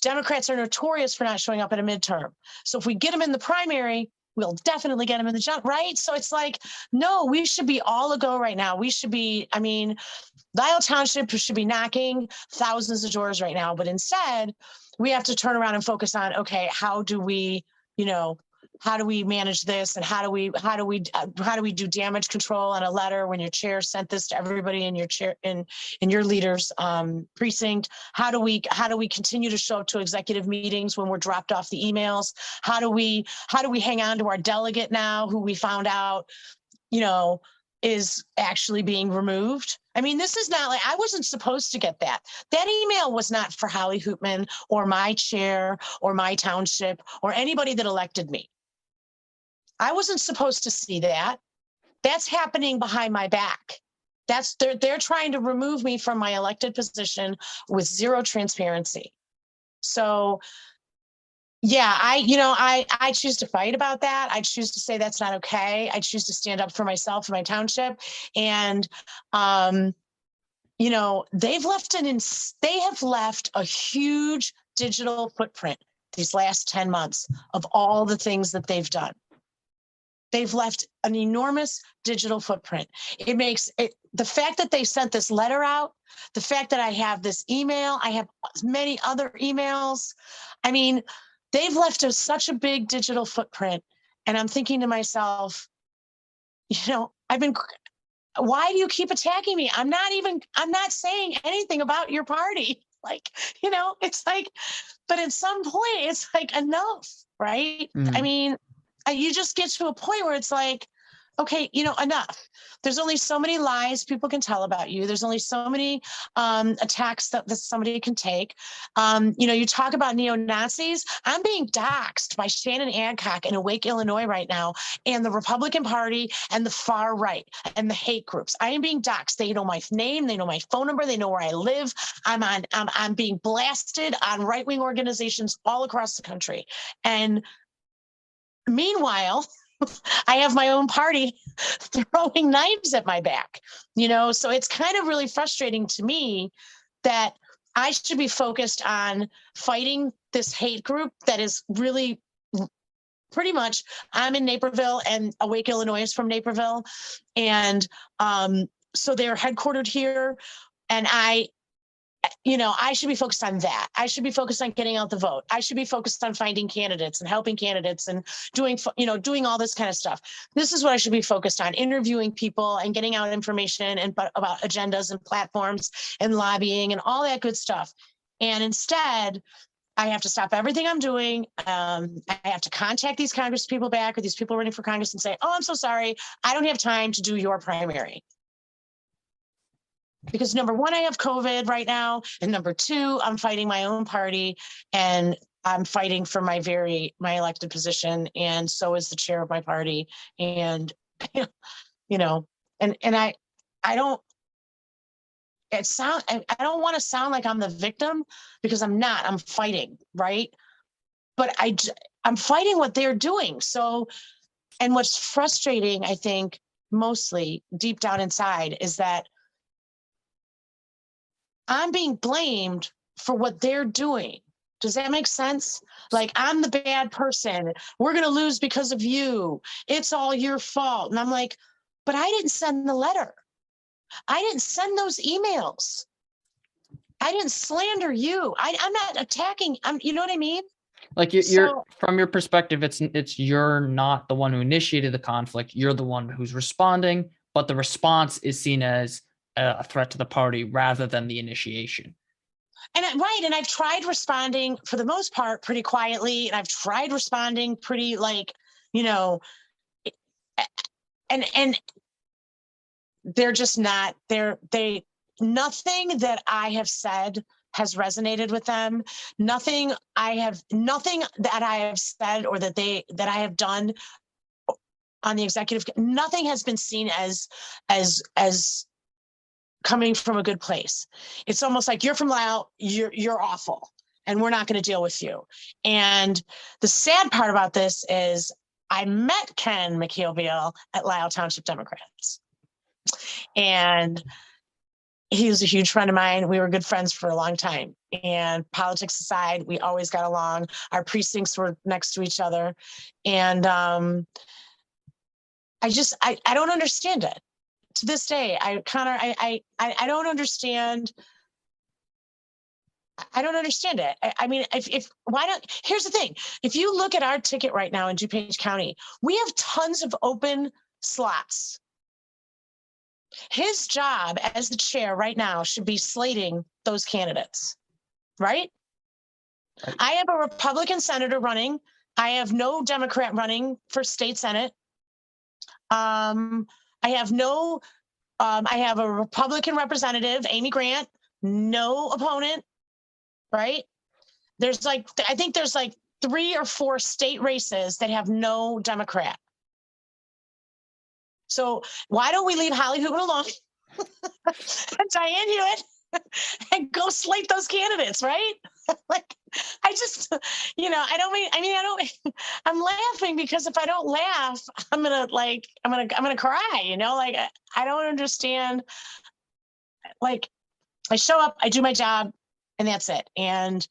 Democrats are notorious for not showing up at a midterm. So if we get them in the primary, we'll definitely get them in the general, right? So it's like, no, we should be all a go right now. We should be, Lisle Township should be knocking thousands of doors right now, but instead we have to turn around and focus on, okay, how do we manage this, and how do we do damage control on a letter when your chair sent this to everybody in your chair in your leader's precinct? How do we continue to show up to executive meetings when we're dropped off the emails? How do we hang on to our delegate now, who we found out, is actually being removed? I mean, this is not like, I wasn't supposed to get that. That email was not for Holly Hootman or my chair or my township or anybody that elected me. I wasn't supposed to see that. That's happening behind my back. They're trying to remove me from my elected position with zero transparency. So Yeah, I choose to fight about that. I choose to say that's not okay. I choose to stand up for myself and my township. And they have left a huge digital footprint these last 10 months of all the things that they've done. They've left an enormous digital footprint. It makes it the fact that they sent this letter out, the fact that I have this email, I have many other emails. I mean, they've left such a big digital footprint. And I'm thinking to myself, why do you keep attacking me? I'm not saying anything about your party. Like, it's like, but at some point, it's like enough, right? I mean, you just get to a point where it's like, okay, enough. There's only so many lies people can tell about you. There's only so many attacks that somebody can take. You talk about neo-Nazis. I'm being doxxed by Shannon Adcock in Awake, Illinois right now, and the Republican Party and the far right and the hate groups. I am being doxxed. They know my name. They know my phone number. They know where I live. I'm being blasted on right-wing organizations all across the country. And meanwhile, I have my own party throwing knives at my back, so it's kind of really frustrating to me that I should be focused on fighting this hate group that is really pretty much, I'm in Naperville and Awake Illinois is from Naperville. And so they're headquartered here. And I should be focused on that. I should be focused on getting out the vote. I should be focused on finding candidates and helping candidates and doing all this kind of stuff. This is what I should be focused on: interviewing people and getting out information and about agendas and platforms and lobbying and all that good stuff. And instead, I have to stop everything I'm doing. I have to contact these Congress people back, or these people running for Congress, and say, "Oh, I'm so sorry. I don't have time to do your primary." Because number one, I have COVID right now. And number two, I'm fighting my own party, and I'm fighting for my elected position. And so is the chair of my party. And, and I don't, I don't want to sound like I'm the victim, because I'm not. I'm fighting, right? But I'm fighting what they're doing. So, and what's frustrating, I think, mostly deep down inside, is that I'm being blamed for what they're doing. Does that make sense? Like, I'm the bad person. We're going to lose because of you. It's all your fault. And I'm like, but I didn't send the letter. I didn't send those emails. I didn't slander you. I'm not attacking. You know what I mean? Like you're from your perspective, it's you're not the one who initiated the conflict. You're the one who's responding, but the response is seen as a threat to the party rather than the initiation. And I've tried responding for the most part pretty quietly, and I've tried responding pretty and they're just not nothing that I have said has resonated with them. Nothing that I have said or that I have done on the executive, nothing has been seen as coming from a good place. It's almost like, you're from Lisle, you're awful, and we're not going to deal with you. And the sad part about this is I met Ken McKeelville at Lisle Township Democrats. And he was a huge friend of mine. We were good friends for a long time. And politics aside, we always got along. Our precincts were next to each other. And I don't understand it. To this day, I don't understand. I don't understand it. I mean, why not? Here's the thing. If you look at our ticket right now in DuPage County, we have tons of open slots. His job as the chair right now should be slating those candidates, right? I have a Republican senator running. I have no Democrat running for state Senate. I have a Republican representative, Amy Grant, no opponent, right? I think there's like 3 or 4 state races that have no Democrat. So why don't we leave Holly Hootman alone and Diane Hewitt and go slate those candidates, right? Like, I just, I'm laughing because if I don't laugh, I'm gonna cry, I don't understand. Like, I show up, I do my job, and that's it. And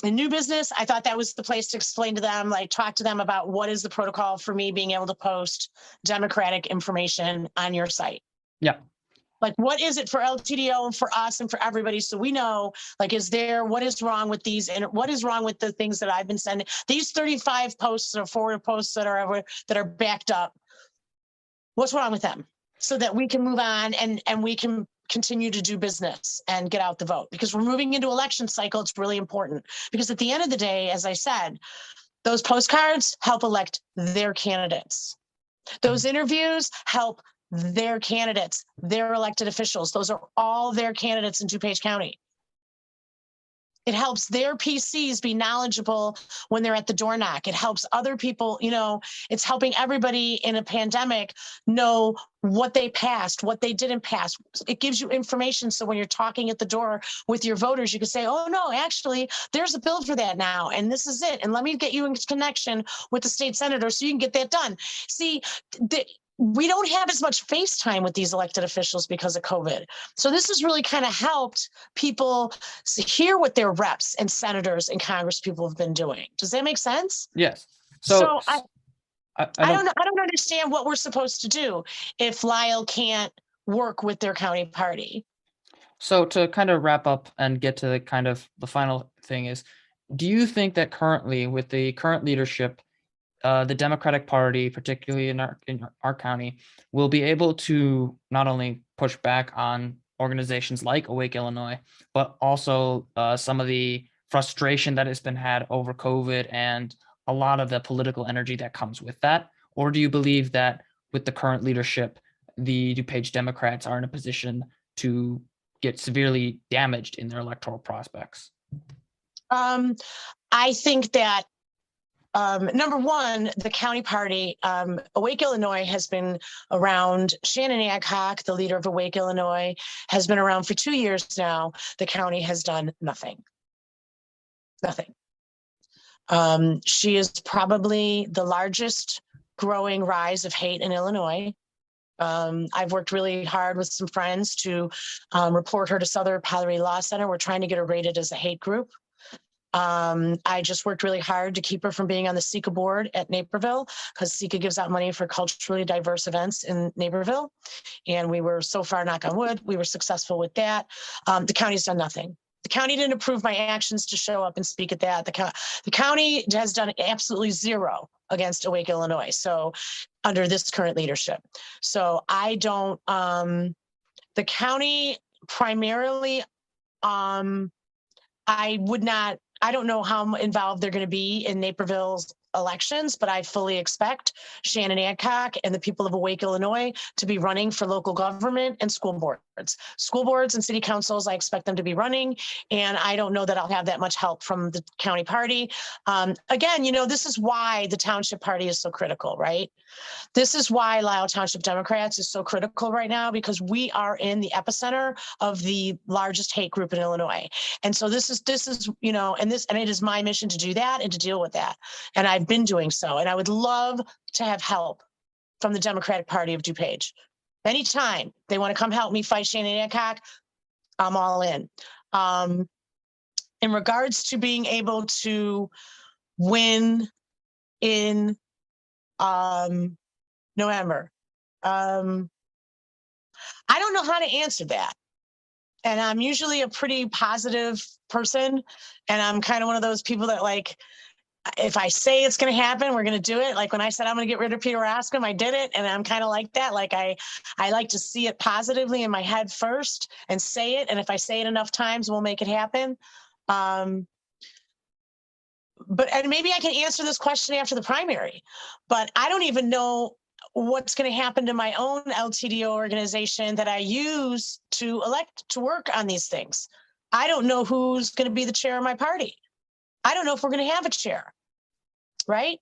in new business, I thought that was the place to explain to them, talk to them about what is the protocol for me being able to post Democratic information on your site. Yeah. What is it for LTDO and for us and for everybody? So we know, what is wrong with these and what is wrong with the things that I've been sending? These 35 posts or forward posts that are backed up. What's wrong with them? So that we can move on and we can continue to do business and get out the vote, because we're moving into election cycle. It's really important because at the end of the day, as I said, those postcards help elect their candidates. Those interviews help their candidates, their elected officials. Those are all their candidates in DuPage County. It helps their PCs be knowledgeable when they're at the door knock. It helps other people, it's helping everybody in a pandemic know what they passed, what they didn't pass. It gives you information. So when you're talking at the door with your voters, you can say, oh no, actually, there's a bill for that now. And this is it. And let me get you in connection with the state senator so you can get that done. See, we don't have as much face time with these elected officials because of COVID. So this has really kind of helped people hear what their reps and senators and Congress people have been doing. Does that make sense? Yes. So I don't understand what we're supposed to do if Lyle can't work with their county party. So to kind of wrap up and get to the final thing is, do you think that currently with the current leadership, the Democratic Party, particularly in our county, will be able to not only push back on organizations like Awake Illinois, but also some of the frustration that has been had over COVID and a lot of the political energy that comes with that? Or do you believe that with the current leadership, the DuPage Democrats are in a position to get severely damaged in their electoral prospects? I think that number one, the county party, Awake Illinois has been around. Shannon Adcock, the leader of Awake Illinois, has been around for 2 years now. The county has done nothing. Nothing. She is probably the largest growing rise of hate in Illinois. I've worked really hard with some friends to report her to Southern Poverty Law Center. We're trying to get her rated as a hate group. I just worked really hard to keep her from being on the SECA board at Naperville, because SECA gives out money for culturally diverse events in Naperville. And we were, so far, knock on wood, we were successful with that. The county's done nothing. The county didn't approve my actions to show up and speak at that. The county has done absolutely zero against Awake Illinois. So under this current leadership. So I don't, the county primarily, I don't know how involved they're going to be in Naperville's elections, but I fully expect Shannon Adcock and the people of Awake Illinois to be running for local government and school boards. School boards and city councils, I expect them to be running, and I don't know that I'll have that much help from the county party. Again, this is why the township party is so critical, right? This is why Lisle Township Democrats is so critical right now, because we are in the epicenter of the largest hate group in Illinois. And so this is, and it is my mission to do that and to deal with that. And I've been doing so. And I would love to have help from the Democratic Party of DuPage. Anytime they want to come help me fight Shannon Adcock, I'm all in. In regards to being able to win in November, I don't know how to answer that. And I'm usually a pretty positive person. And I'm kind of one of those people that, if I say it's going to happen, we're going to do it. Like when I said I'm going to get rid of Peter Oscom, I did it. And I'm kind of like that. I like to see it positively in my head first and say it. And if I say it enough times, we'll make it happen. And maybe I can answer this question after the primary, but I don't even know what's going to happen to my own LTDO organization that I use to elect to work on these things. I don't know who's going to be the chair of my party. I don't know if we're going to have a chair, right?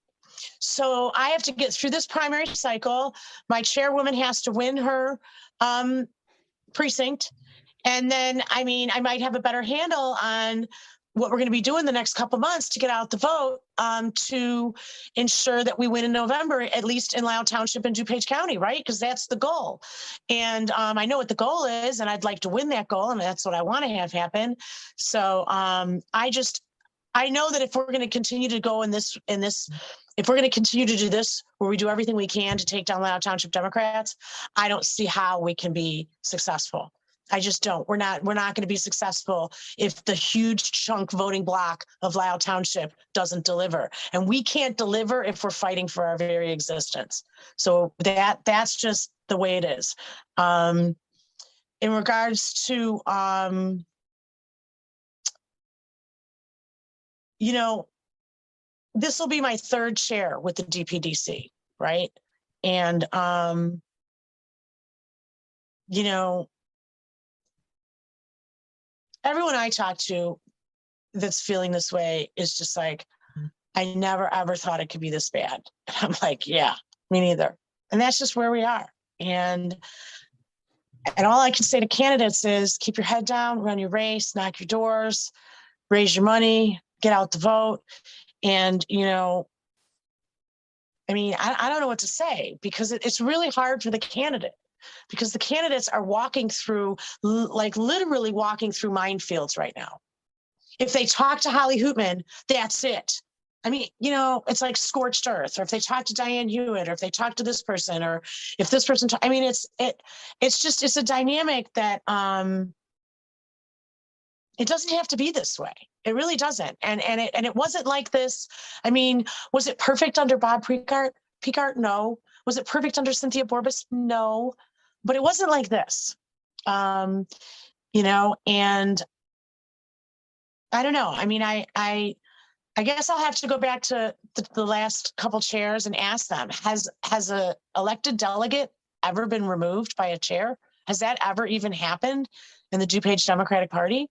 So I have to get through this primary cycle. My chairwoman has to win her precinct. And then, I might have a better handle on what we're going to be doing the next couple months to get out the vote to ensure that we win in November, at least in Lisle Township and DuPage County, right? Because that's the goal. And I know what the goal is, and I'd like to win that goal, and that's what I want to have happen. So I know that if we're going to continue to go in this, if we're going to continue to do this, where we do everything we can to take down Lisle Township Democrats, I don't see how we can be successful. I just don't. We're not going to be successful if the huge chunk voting block of Lisle Township doesn't deliver. And we can't deliver if we're fighting for our very existence. So that's just the way it is. In regards to, this will be my third chair with the DPDC, right? And, everyone I talk to that's feeling this way is just like, I never, ever thought it could be this bad. And I'm like, yeah, me neither. And that's just where we are. And all I can say to candidates is keep your head down, run your race, knock your doors, raise your money, get out the vote. And, I don't know what to say, because it's really hard for the candidate, because the candidates are walking through, literally walking through minefields right now. If they talk to Holly Hootman, that's it. It's like scorched earth. Or if they talk to Diane Hewitt, or if they talk to this person, or if this person, it's a dynamic that it doesn't have to be this way. It really doesn't. And it wasn't like this. Was it perfect under Bob Picart? No. Was it perfect under Cynthia Borbas? No. But it wasn't like this. And I don't know. I guess I'll have to go back to the last couple chairs and ask them, has a elected delegate ever been removed by a chair? Has that ever even happened in the DuPage Democratic Party?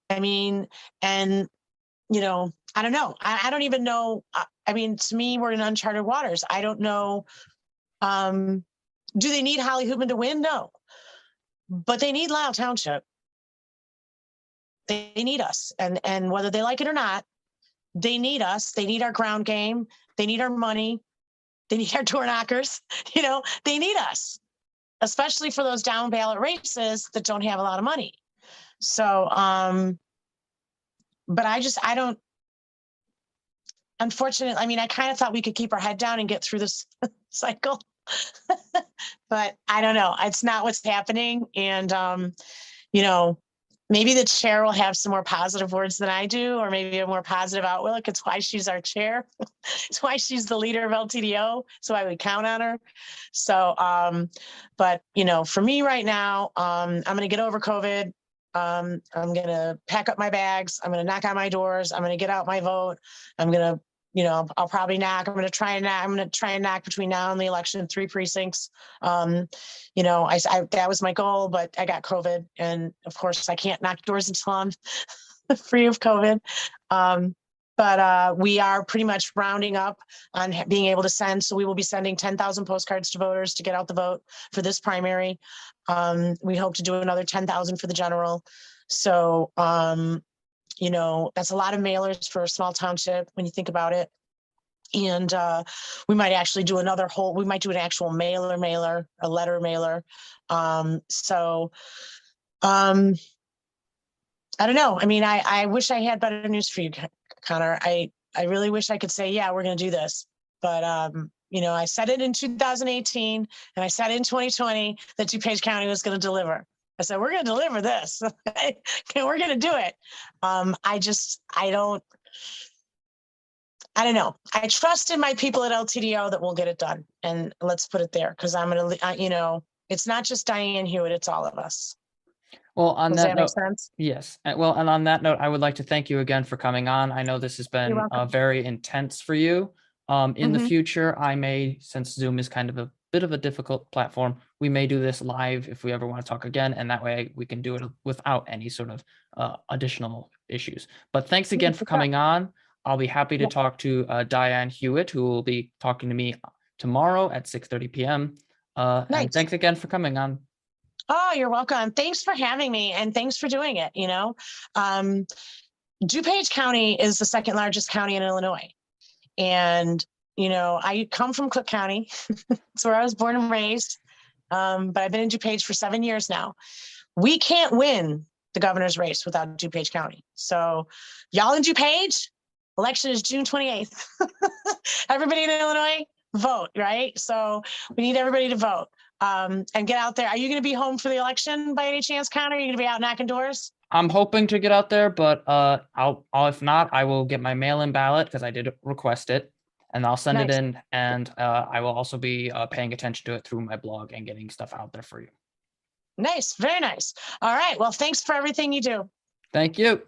I don't know. I don't even know. To me, we're in uncharted waters. I don't know. Do they need Holly Hootman to win? No. But they need Lisle Township. They need us. And whether they like it or not, they need us. They need our ground game. They need our money. They need our door knockers. They need us, especially for those down ballot races that don't have a lot of money. So, but I don't, unfortunately, I kind of thought we could keep our head down and get through this cycle, but I don't know. It's not what's happening. And, maybe the chair will have some more positive words than I do, or maybe a more positive outlook. It's why she's our chair. It's why she's the leader of LTDO. It's why we count on her. So, but, for me right now, I'm going to get over COVID. I'm going to pack up my bags. I'm going to knock on my doors. I'm going to get out my vote. I'm going to, I'll probably knock. I'm going to try and knock between now and the election, 3 precincts. That was my goal, but I got COVID. And of course I can't knock doors until I'm free of COVID. But we are pretty much rounding up on being able to send. So we will be sending 10,000 postcards to voters to get out the vote for this primary. We hope to do another 10,000 for the general. So, that's a lot of mailers for a small township when you think about it. And we might actually do an actual mailer, a letter mailer. So I don't know. I wish I had better news for you, Connor. I really wish I could say, yeah, we're going to do this. But, I said it in 2018 and I said it in 2020 that DuPage County was going to deliver. I said, we're going to deliver this. We're going to do it. I don't know. I trust in my people at LTDO that we'll get it done. And let's put it there, because I'm going to, it's not just Diane Hewitt, it's all of us. Well, on Does that that make note, sense? yes. Well, and on that note, I would like to thank you again for coming on. I know this has You're been welcome. very intense for you. In the future, I may, since Zoom is kind of a bit of a difficult platform, we may do this live if we ever want to talk again, and that way we can do it without any sort of additional issues. But thanks again for coming on. I'll be happy to talk to Diane Hewitt, who will be talking to me tomorrow at 6:30 p.m. Nice. And thanks again for coming on. Oh, you're welcome. Thanks for having me, and thanks for doing it. DuPage County is the second largest county in Illinois. And, I come from Cook County. It's where I was born and raised. But I've been in DuPage for 7 years now. We can't win the governor's race without DuPage County. So y'all in DuPage, election is June 28th. Everybody in Illinois, vote, right? So we need everybody to vote and get out there. Are you going to be home for the election by any chance, Connor? Are you going to be out knocking doors? I'm hoping to get out there, but I'll if not, I will get my mail-in ballot because I did request it, and I'll send it Nice. in, and I will also be paying attention to it through my blog and getting stuff out there for you. Nice. Very nice. All right. Well, thanks for everything you do. Thank you.